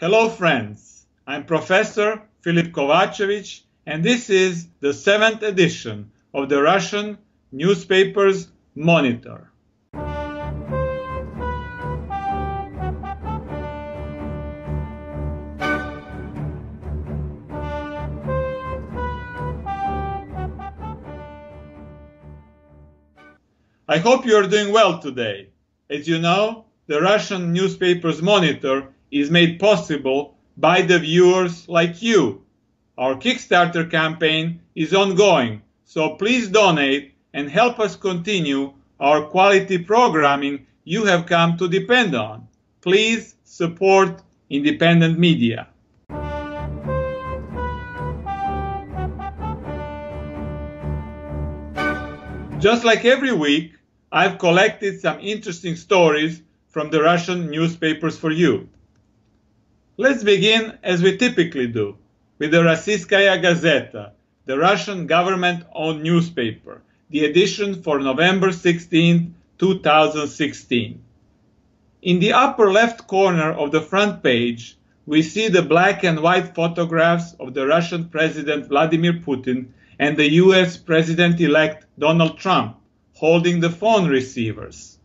Hello friends, I'm Professor Filip Kovacevic, and this is the 7th edition of the Russian newspaper's Monitor. I hope you are doing well today. As you know, the Russian newspaper's Monitor is made possible by the viewers like you. Our Kickstarter campaign is ongoing, so please donate and help us continue our quality programming you have come to depend on. Please support independent media. Just like every week, I've collected some interesting stories from the Russian newspapers for you. Let's begin, as we typically do, with the Rossiyskaya Gazeta, the Russian government-owned newspaper, the edition for November 16, 2016. In the upper left corner of the front page, we see the black and white photographs of the Russian President Vladimir Putin and the US President-elect Donald Trump holding the phone receivers.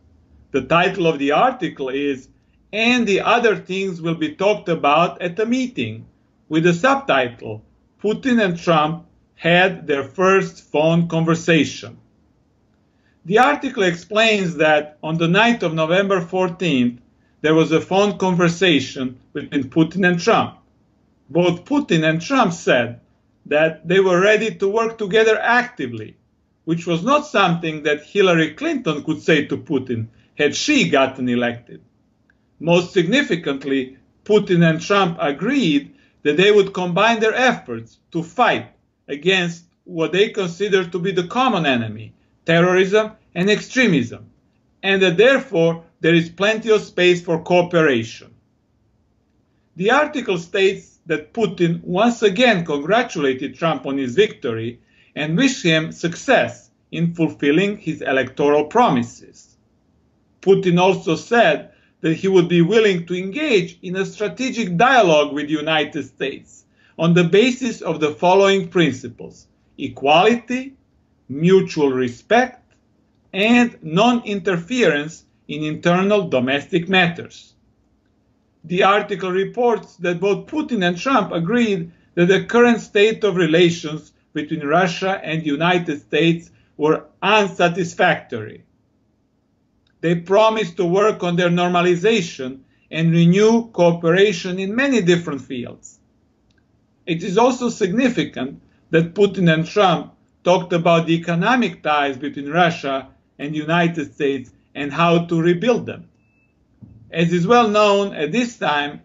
The title of the article is "And the Other Things Will Be Talked About at the Meeting," with the subtitle, "Putin and Trump Had Their First Phone Conversation." The article explains that on the night of November 14th, there was a phone conversation between Putin and Trump. Both Putin and Trump said that they were ready to work together actively, which was not something that Hillary Clinton could say to Putin had she gotten elected. Most significantly, Putin and Trump agreed that they would combine their efforts to fight against what they consider to be the common enemy, terrorism and extremism, and that therefore there is plenty of space for cooperation. The article states that Putin once again congratulated Trump on his victory and wished him success in fulfilling his electoral promises. Putin also said that he would be willing to engage in a strategic dialogue with the United States on the basis of the following principles: equality, mutual respect, and non-interference in internal domestic matters. The article reports that both Putin and Trump agreed that the current state of relations between Russia and the United States were unsatisfactory. They promised to work on their normalization and renew cooperation in many different fields. It is also significant that Putin and Trump talked about the economic ties between Russia and the United States and how to rebuild them. As is well known at this time,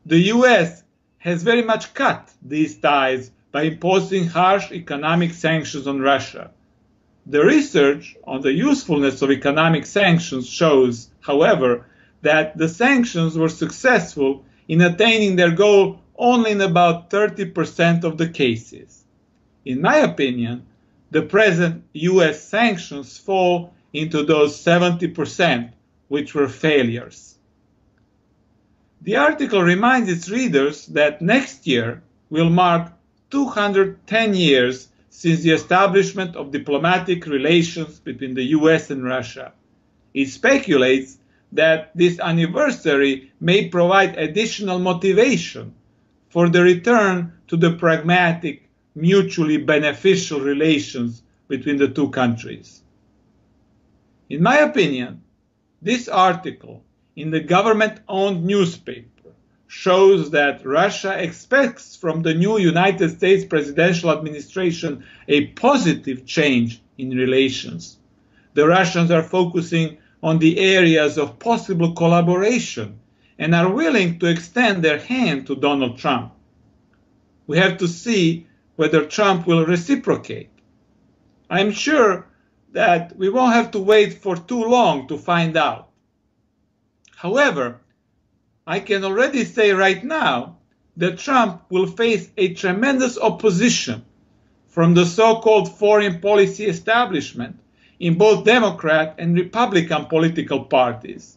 the US has very much cut these ties by imposing harsh economic sanctions on Russia. The research on the usefulness of economic sanctions shows, however, that the sanctions were successful in attaining their goal only in about 30% of the cases. In my opinion, the present US sanctions fall into those 70% which were failures. The article reminds its readers that next year will mark 210 years since the establishment of diplomatic relations between the US and Russia. It speculates that this anniversary may provide additional motivation for the return to the pragmatic, mutually beneficial relations between the two countries. In my opinion, this article in the government-owned newspaper shows that Russia expects from the new United States presidential administration a positive change in relations. The Russians are focusing on the areas of possible collaboration and are willing to extend their hand to Donald Trump. We have to see whether Trump will reciprocate. I'm sure that we won't have to wait for too long to find out. However, I can already say right now that Trump will face a tremendous opposition from the so-called foreign policy establishment in both Democrat and Republican political parties,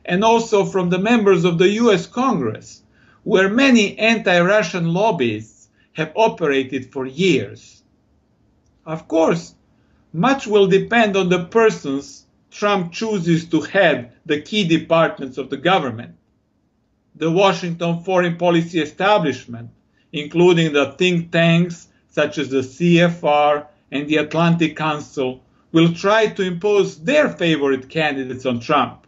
and also from the members of the US Congress, where many anti-Russian lobbyists have operated for years. Of course, much will depend on the persons Trump chooses to head the key departments of the government. The Washington foreign policy establishment, including the think tanks such as the CFR and the Atlantic Council, will try to impose their favorite candidates on Trump.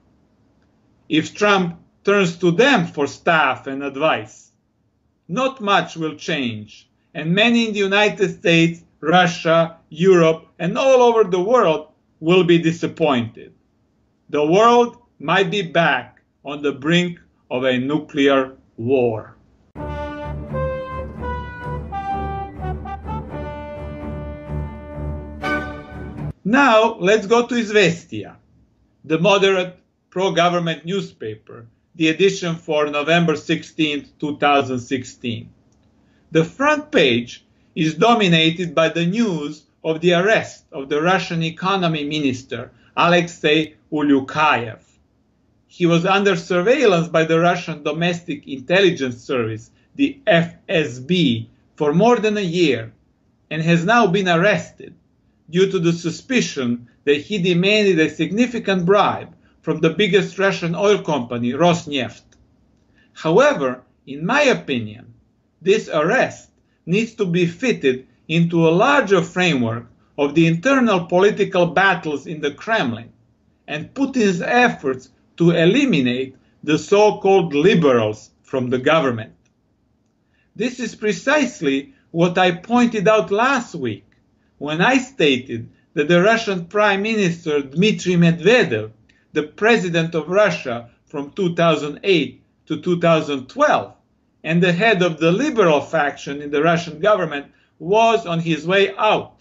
If Trump turns to them for staff and advice, not much will change, and many in the United States, Russia, Europe, and all over the world will be disappointed. The world might be back on the brink of a nuclear war. Now let's go to Izvestia, the moderate pro-government newspaper, the edition for November 16, 2016. The front page is dominated by the news of the arrest of the Russian economy minister, Alexei Ulyukayev. He was under surveillance by the Russian Domestic Intelligence Service, the FSB, for more than a year, and has now been arrested due to the suspicion that he demanded a significant bribe from the biggest Russian oil company, Rosneft. However, in my opinion, this arrest needs to be fitted into a larger framework of the internal political battles in the Kremlin and Putin's efforts to eliminate the so-called liberals from the government. This is precisely what I pointed out last week when I stated that the Russian Prime Minister Dmitry Medvedev, the president of Russia from 2008 to 2012, and the head of the liberal faction in the Russian government, was on his way out.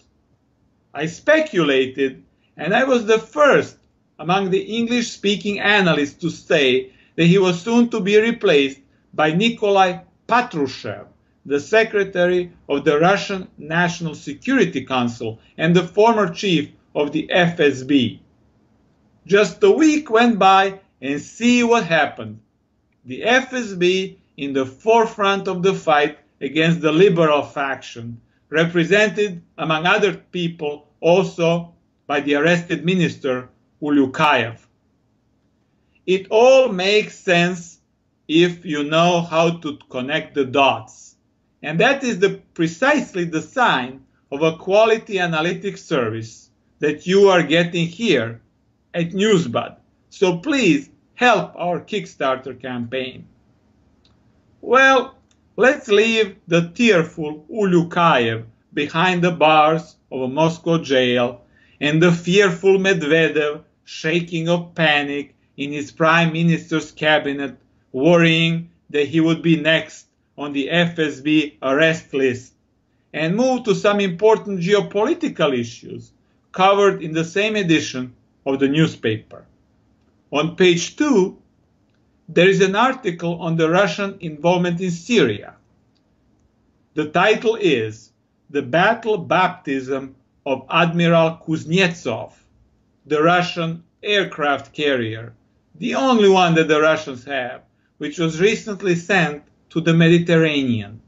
I speculated, and I was the first among the English-speaking analysts to say that he was soon to be replaced by Nikolai Patrushev, the secretary of the Russian National Security Council and the former chief of the FSB. Just a week went by, and see what happened. The FSB in the forefront of the fight against the liberal faction, represented, among other people, also by the arrested minister Ulyukayev. It all makes sense if you know how to connect the dots. And that is precisely the sign of a quality analytics service that you are getting here at NewsBud. So please help our Kickstarter campaign. Well, let's leave the tearful Ulyukayev behind the bars of a Moscow jail and the fearful Medvedev shaking of panic in his prime minister's cabinet, worrying that he would be next on the FSB arrest list, and move to some important geopolitical issues covered in the same edition of the newspaper. On page 2, there is an article on the Russian involvement in Syria. The title is "The Battle Baptism of Admiral Kuznetsov," the Russian aircraft carrier, the only one that the Russians have, which was recently sent to the Mediterranean.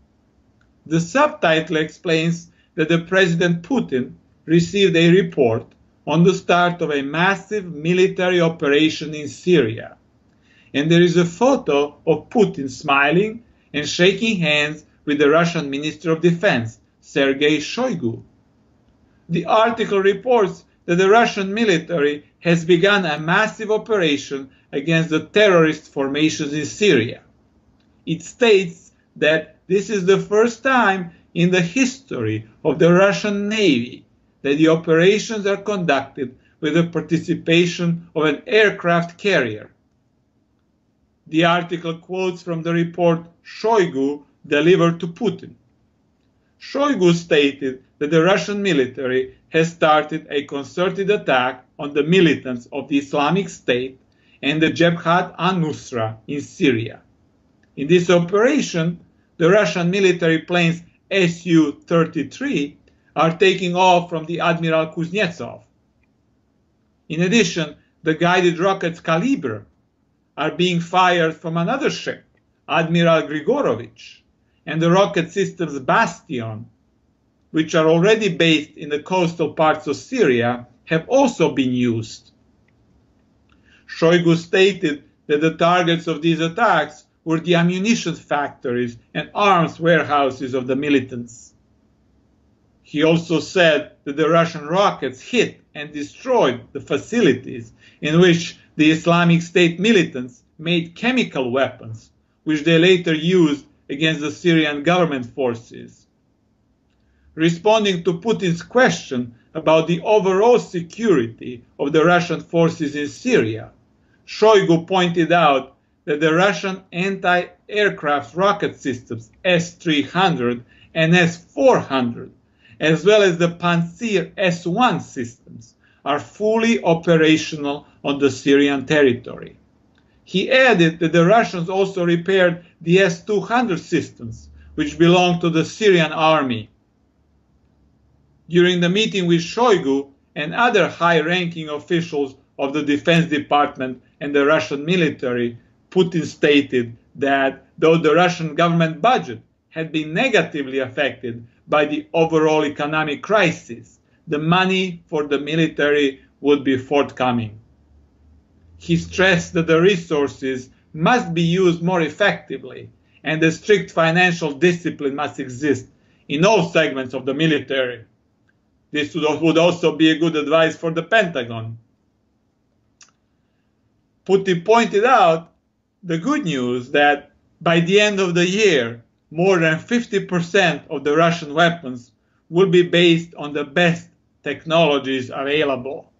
The subtitle explains that the President Putin received a report on the start of a massive military operation in Syria, and there is a photo of Putin smiling and shaking hands with the Russian Minister of Defense, Sergei Shoigu. The article reports that the Russian military has begun a massive operation against the terrorist formations in Syria. It states that this is the first time in the history of the Russian Navy that the operations are conducted with the participation of an aircraft carrier. The article quotes from the report Shoigu delivered to Putin. Shoigu stated that the Russian military has started a concerted attack on the militants of the Islamic State and the Jabhat al-Nusra in Syria. In this operation, the Russian military planes Su-33 are taking off from the Admiral Kuznetsov. In addition, the guided rockets Kalibr are being fired from another ship, Admiral Grigorovich, and the rocket systems Bastion, which are already based in the coastal parts of Syria, have also been used. Shoigu stated that the targets of these attacks were the ammunition factories and arms warehouses of the militants. He also said that the Russian rockets hit and destroyed the facilities in which the Islamic State militants made chemical weapons, which they later used against the Syrian government forces. Responding to Putin's question about the overall security of the Russian forces in Syria, Shoigu pointed out that the Russian anti-aircraft rocket systems S-300 and S-400, as well as the Pantsir S-1 systems, are fully operational on the Syrian territory. He added that the Russians also repaired the S-200 systems, which belong to the Syrian army. During the meeting with Shoigu and other high-ranking officials of the Defense Department and the Russian military, Putin stated that though the Russian government budget had been negatively affected by the overall economic crisis, the money for the military would be forthcoming. He stressed that the resources must be used more effectively and a strict financial discipline must exist in all segments of the military. This would also be a good advice for the Pentagon. Putin pointed out the good news that by the end of the year, more than 50% of the Russian weapons will be based on the best technologies available.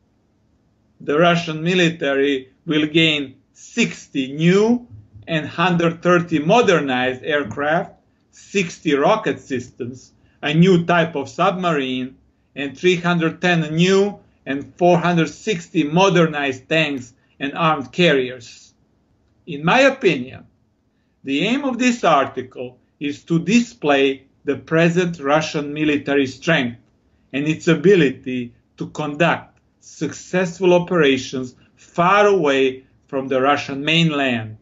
The Russian military will gain 60 new and 130 modernized aircraft, 60 rocket systems, a new type of submarine, and 310 new and 460 modernized tanks and armed carriers. In my opinion, the aim of this article is to display the present Russian military strength and its ability to conduct successful operations far away from the Russian mainland.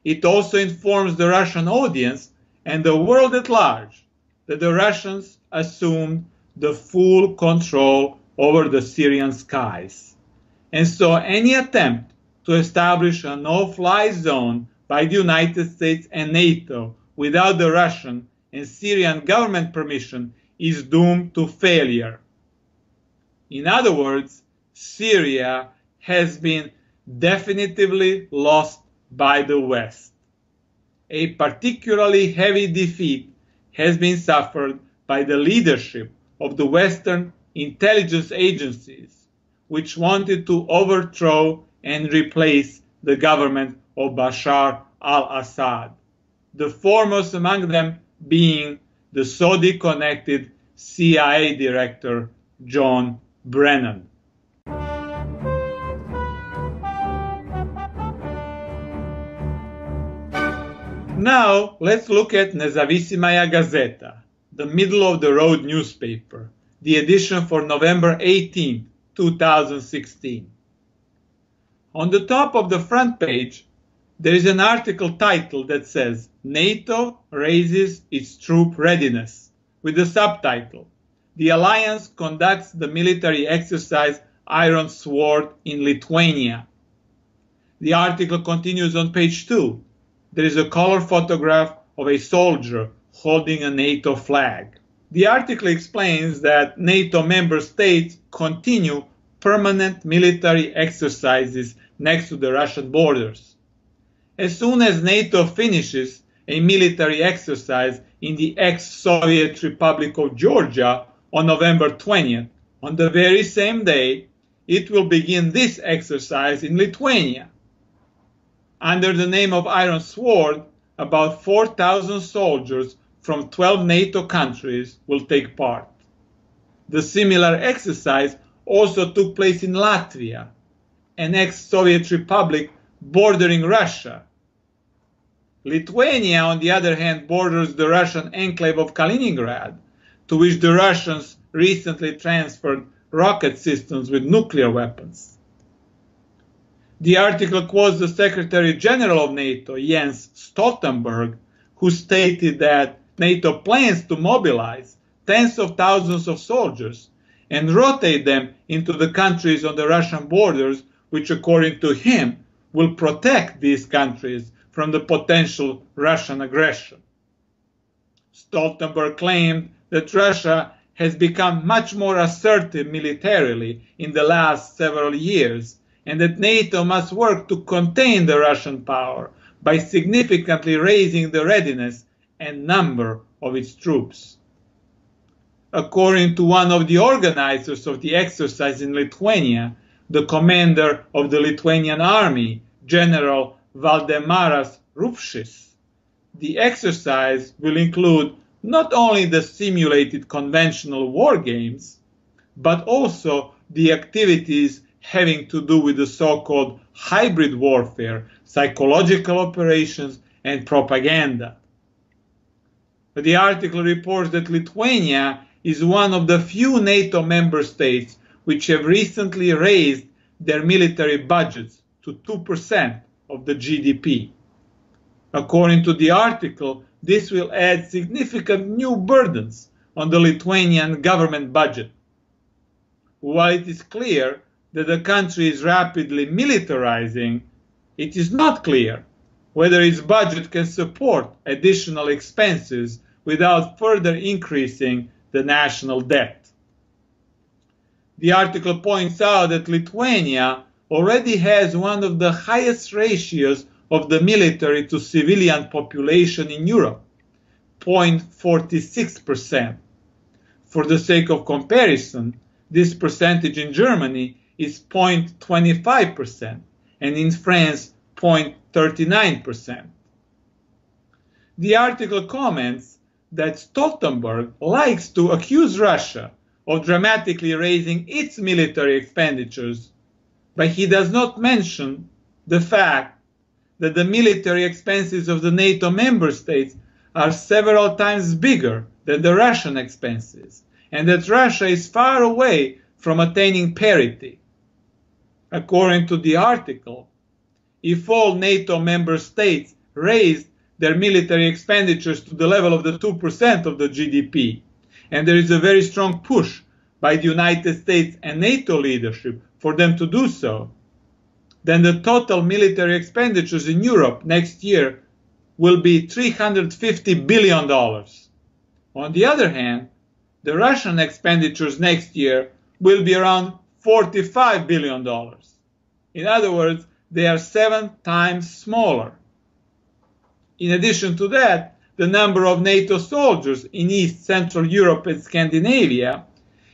It also informs the Russian audience and the world at large that the Russians assumed the full control over the Syrian skies. And so any attempt to establish a no-fly zone by the United States and NATO without the Russian and Syrian government permission is doomed to failure. In other words, Syria has been definitively lost by the West. A particularly heavy defeat has been suffered by the leadership of the Western intelligence agencies, which wanted to overthrow and replace the government of Bashar al-Assad, the foremost among them being the Saudi-connected CIA director John Brennan. Now, let's look at Nezavissimaya Gazeta, the middle-of-the-road newspaper, the edition for November 18, 2016. On the top of the front page, there is an article title that says, NATO raises its troop readiness, with the subtitle, The Alliance conducts the military exercise Iron Sword in Lithuania. The article continues on page 2. There is a color photograph of a soldier holding a NATO flag. The article explains that NATO member states continue permanent military exercises next to the Russian borders. As soon as NATO finishes a military exercise in the ex-Soviet Republic of Georgia on November 20th, on the very same day, it will begin this exercise in Lithuania. Under the name of Iron Sword, about 4,000 soldiers from 12 NATO countries will take part. The similar exercise also took place in Latvia, an ex-Soviet republic bordering Russia. Lithuania, on the other hand, borders the Russian enclave of Kaliningrad, to which the Russians recently transferred rocket systems with nuclear weapons. The article quotes the Secretary General of NATO, Jens Stoltenberg, who stated that NATO plans to mobilize tens of thousands of soldiers and rotate them into the countries on the Russian borders, which, according to him, will protect these countries from the potential Russian aggression. Stoltenberg claimed that Russia has become much more assertive militarily in the last several years, and that NATO must work to contain the Russian power by significantly raising the readiness and number of its troops. According to one of the organizers of the exercise in Lithuania, the commander of the Lithuanian army, General Valdemaras Rupšys, the exercise will include not only the simulated conventional war games, but also the activities having to do with the so-called hybrid warfare, psychological operations, and propaganda. The article reports that Lithuania is one of the few NATO member states which have recently raised their military budgets to 2% of the GDP. According to the article, this will add significant new burdens on the Lithuanian government budget. While it is clear that the country is rapidly militarizing, it is not clear whether its budget can support additional expenses without further increasing the national debt. The article points out that Lithuania already has one of the highest ratios of the military to civilian population in Europe, 0.46%. For the sake of comparison, this percentage in Germany is 0.25% and in France 0.39%. The article comments that Stoltenberg likes to accuse Russia of dramatically raising its military expenditures, but he does not mention the fact that the military expenses of the NATO member states are several times bigger than the Russian expenses, and that Russia is far away from attaining parity. According to the article, if all NATO member states raised their military expenditures to the level of the 2% of the GDP, and there is a very strong push by the United States and NATO leadership for them to do so, then the total military expenditures in Europe next year will be $350 billion. On the other hand, the Russian expenditures next year will be around $45 billion. In other words, they are 7 times smaller. In addition to that, the number of NATO soldiers in East Central Europe and Scandinavia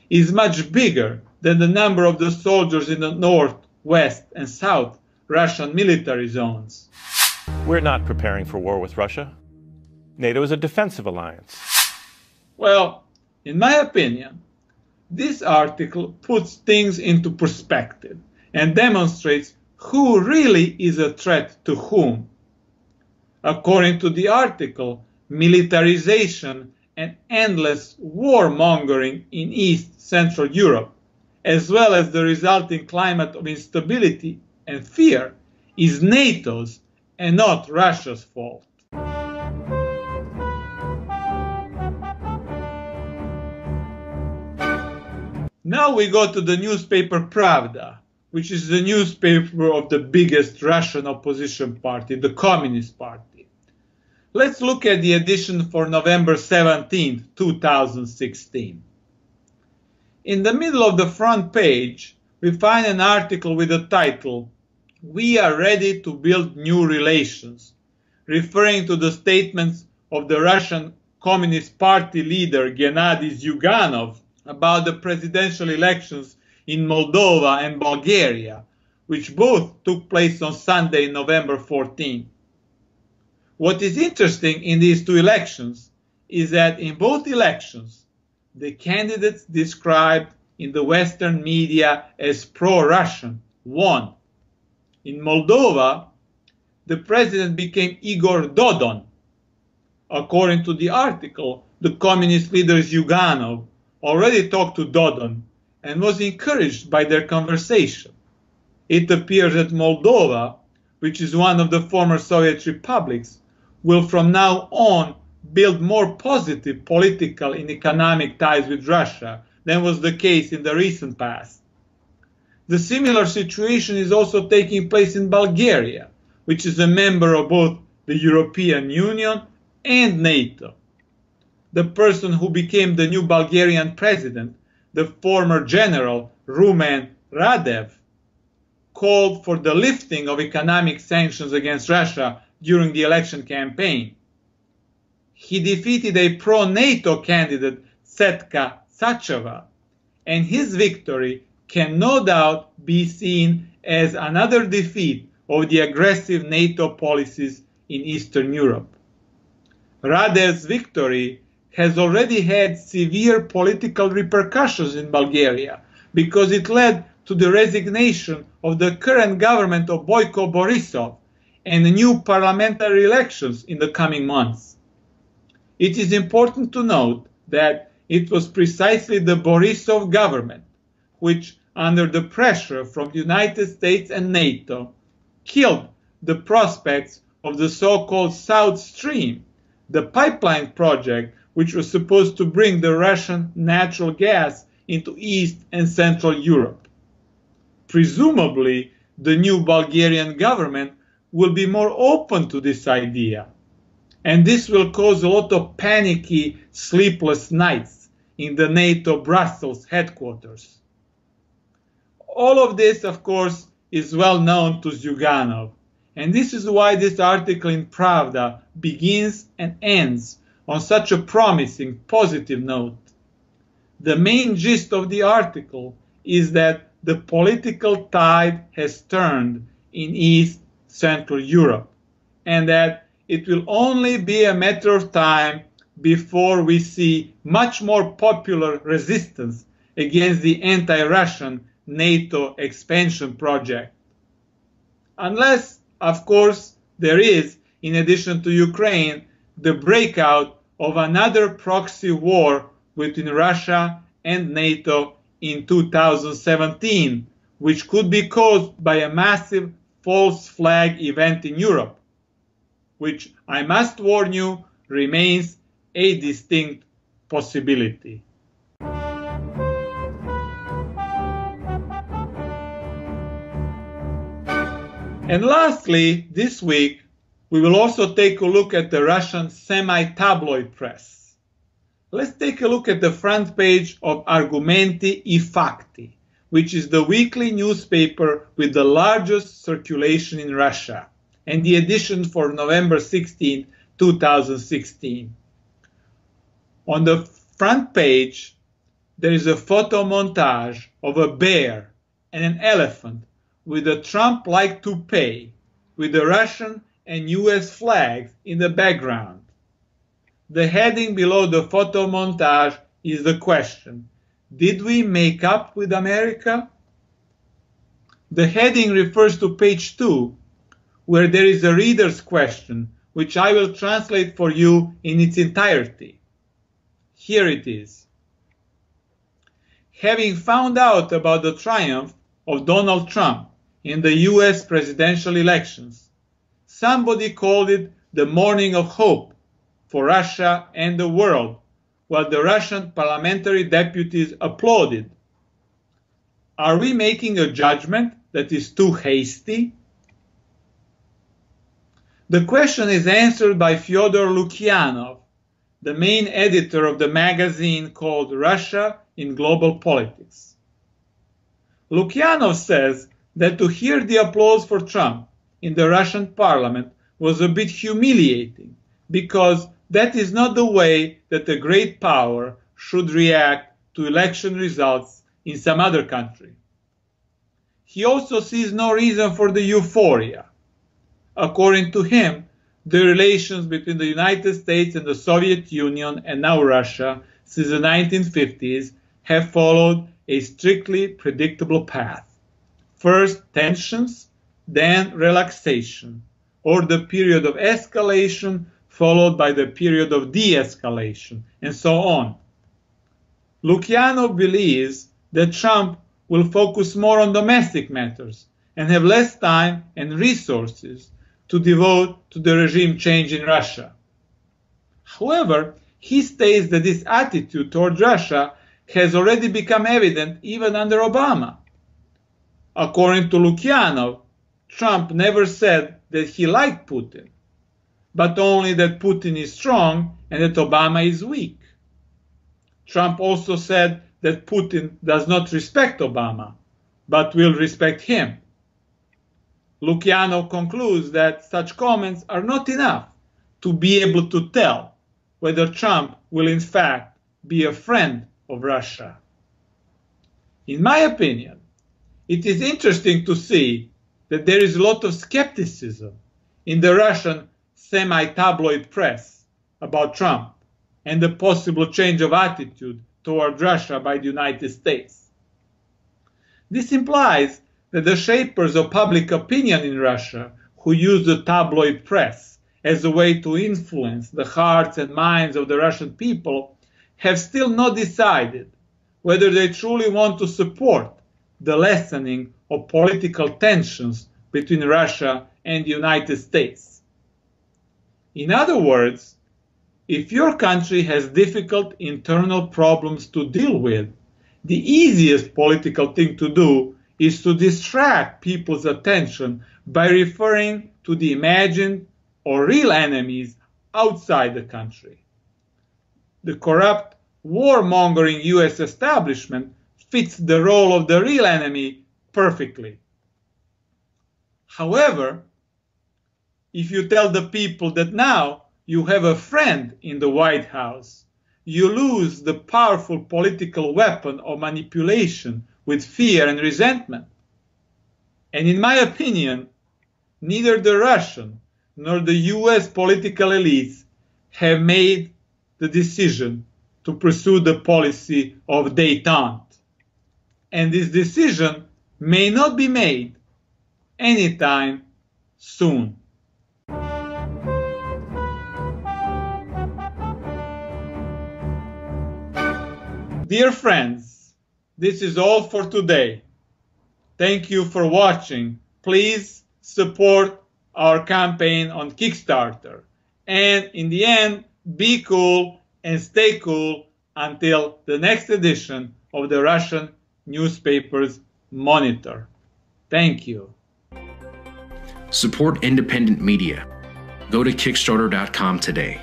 is much bigger than the number of the soldiers in the North, West, and South Russian military zones. We're not preparing for war with Russia. NATO is a defensive alliance. Well, in my opinion, this article puts things into perspective and demonstrates who really is a threat to whom. According to the article, militarization and endless warmongering in East Central Europe, as well as the resulting climate of instability and fear, is NATO's and not Russia's fault. Now we go to the newspaper Pravda, which is the newspaper of the biggest Russian opposition party, the Communist Party. Let's look at the edition for November 17, 2016. In the middle of the front page, we find an article with the title, "We are ready to build new relations," referring to the statements of the Russian Communist Party leader Gennady Zyuganov about the presidential elections in Moldova and Bulgaria, which both took place on Sunday, November 14. What is interesting in these two elections is that in both elections, the candidates described in the Western media as pro-Russian won. In Moldova, the president became Igor Dodon. According to the article, the communist leader Zyuganov already talked to Dodon and was encouraged by their conversation. it appears that Moldova, which is one of the former Soviet republics, will from now on build more positive political and economic ties with Russia than was the case in the recent past. The similar situation is also taking place in Bulgaria, which is a member of both the European Union and NATO. The person who became the new Bulgarian president, the former general Rumen Radev, called for the lifting of economic sanctions against Russia during the election campaign. He defeated a pro-NATO candidate, Tsetka Sacheva, and his victory can no doubt be seen as another defeat of the aggressive NATO policies in Eastern Europe. Radev's victory has already had severe political repercussions in Bulgaria because it led to the resignation of the current government of Boyko Borisov and new parliamentary elections in the coming months. It is important to note that it was precisely the Borisov government which, under the pressure from the United States and NATO, killed the prospects of the so-called South Stream, the pipeline project which was supposed to bring the Russian natural gas into East and Central Europe. Presumably, the new Bulgarian government will be more open to this idea, and this will cause a lot of panicky, sleepless nights in the NATO Brussels headquarters. All of this, of course, is well known to Zyuganov, and this is why this article in Pravda begins and ends on such a promising, positive note. The main gist of the article is that the political tide has turned in East Central Europe, and that it will only be a matter of time before we see much more popular resistance against the anti-Russian NATO expansion project. Unless, of course, there is, in addition to Ukraine, the breakout of another proxy war between Russia and NATO in 2017, which could be caused by a massive false flag event in Europe, which, I must warn you, remains a distinct possibility. And lastly, this week, we will also take a look at the Russian semi-tabloid press. Let's take a look at the front page of Argumenti I Fatti, which is the weekly newspaper with the largest circulation in Russia, and the edition for November 16, 2016. On the front page, there is a photo montage of a bear and an elephant with a Trump-like toupee, with the Russian and US flags in the background. The heading below the photo montage is the question, did we make up with America? The heading refers to page 2, where there is a reader's question, which I will translate for you in its entirety. Here it is. Having found out about the triumph of Donald Trump in the US presidential elections, somebody called it the morning of hope for Russia and the world, while the Russian parliamentary deputies applauded. Are we making a judgment that is too hasty? The question is answered by Fyodor Lukyanov, the main editor of the magazine called Russia in Global Politics. Lukyanov says that to hear the applause for Trump in the Russian parliament was a bit humiliating, because that is not the way that a great power should react to election results in some other country. He also sees no reason for the euphoria. According to him, the relations between the United States and the Soviet Union, and now Russia, since the 1950s have followed a strictly predictable path. First tensions, then relaxation, or the period of escalation followed by the period of de-escalation, and so on. Lukyanov believes that Trump will focus more on domestic matters and have less time and resources to devote to the regime change in Russia. However, he states that this attitude toward Russia has already become evident even under Obama. According to Lukyanov, Trump never said that he liked Putin, but only that Putin is strong and that Obama is weak. Trump also said that Putin does not respect Obama, but will respect him. Lukyanov concludes that such comments are not enough to be able to tell whether Trump will in fact be a friend of Russia. In my opinion, it is interesting to see that there is a lot of skepticism in the Russian semi-tabloid press about Trump and the possible change of attitude toward Russia by the United States. This implies that the shapers of public opinion in Russia, who use the tabloid press as a way to influence the hearts and minds of the Russian people, have still not decided whether they truly want to support the lessening of political tensions between Russia and the United States. In other words, if your country has difficult internal problems to deal with, the easiest political thing to do is to distract people's attention by referring to the imagined or real enemies outside the country. The corrupt, warmongering US establishment fits the role of the real enemy perfectly. However, if you tell the people that now you have a friend in the White House, you lose the powerful political weapon of manipulation with fear and resentment. And in my opinion, neither the Russian nor the US political elites have made the decision to pursue the policy of détente. And this decision may not be made anytime soon. Dear friends, this is all for today. Thank you for watching. Please support our campaign on Kickstarter. And in the end, be cool and stay cool until the next edition of the Russian newspapers Monitor. Thank you. Support independent media. Go to Kickstarter.com today.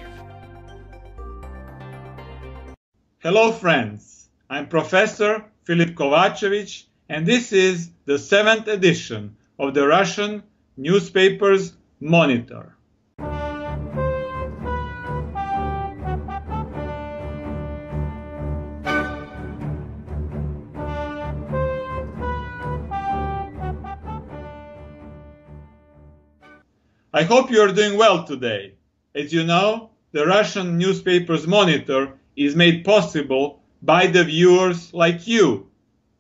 Hello friends, I'm Professor Filip Kovacevic, and this is the 7th edition of the Russian newspapers Monitor. I hope you are doing well today. As you know, the Russian newspapers Monitor is made possible by the viewers like you.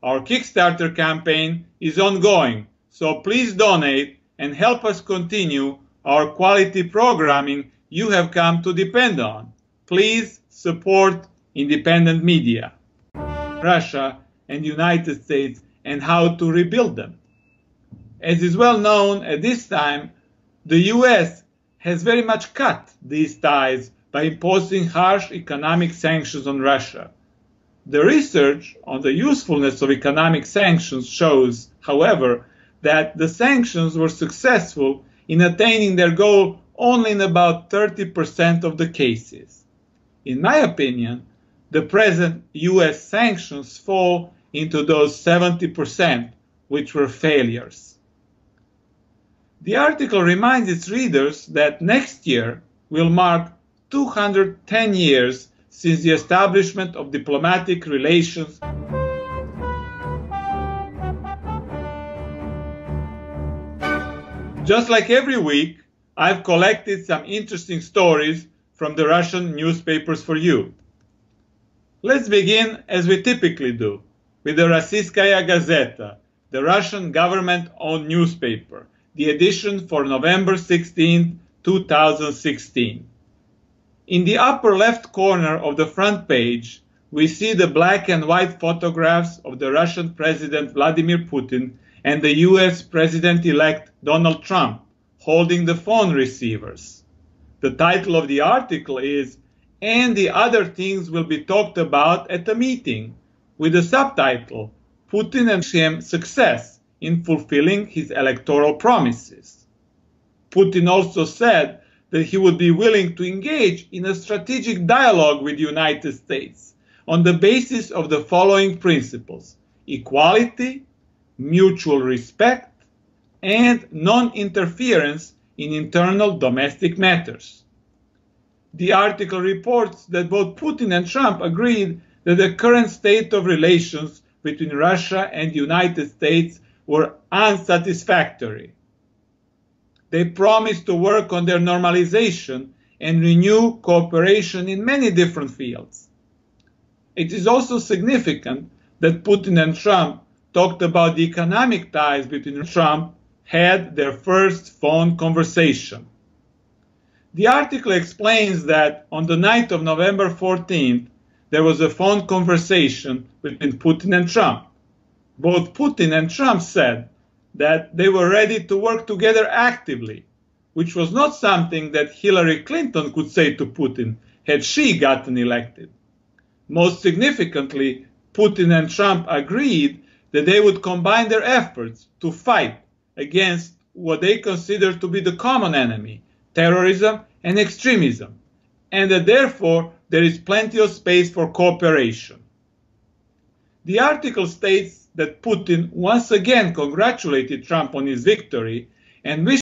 Our Kickstarter campaign is ongoing, so please donate and help us continue our quality programming you have come to depend on. Please support independent media, Russia and the United States, and how to rebuild them. As is well known at this time, the US has very much cut these ties by imposing harsh economic sanctions on Russia. The research on the usefulness of economic sanctions shows, however, that the sanctions were successful in attaining their goal only in about 30% of the cases. In my opinion, the present US sanctions fall into those 70% which were failures. The article reminds its readers that next year will mark 210 years since the establishment of diplomatic relations. Just like every week, I've collected some interesting stories from the Russian newspapers for you. Let's begin, as we typically do, with the Rossiyskaya Gazeta, the Russian government-owned newspaper, the edition for November 16, 2016. In the upper left corner of the front page, we see the black and white photographs of the Russian President Vladimir Putin and the US President-elect Donald Trump holding the phone receivers. The title of the article is, "And the other things will be talked about at the meeting," with the subtitle, "Putin and Xi success in fulfilling his electoral promises." Putin also said that he would be willing to engage in a strategic dialogue with the United States on the basis of the following principles: equality, mutual respect, and non-interference in internal domestic matters. The article reports that both Putin and Trump agreed that the current state of relations between Russia and the United States were unsatisfactory. They promised to work on their normalization and renew cooperation in many different fields. It is also significant that Putin and Trump talked about the economic ties between Trump had their first phone conversation. The article explains that on the night of November 14th, there was a phone conversation between Putin and Trump. Both Putin and Trump said that they were ready to work together actively, which was not something that Hillary Clinton could say to Putin had she gotten elected. Most significantly, Putin and Trump agreed that they would combine their efforts to fight against what they consider to be the common enemy, terrorism and extremism, and that therefore there is plenty of space for cooperation. The article states that Putin once again congratulated Trump on his victory and wished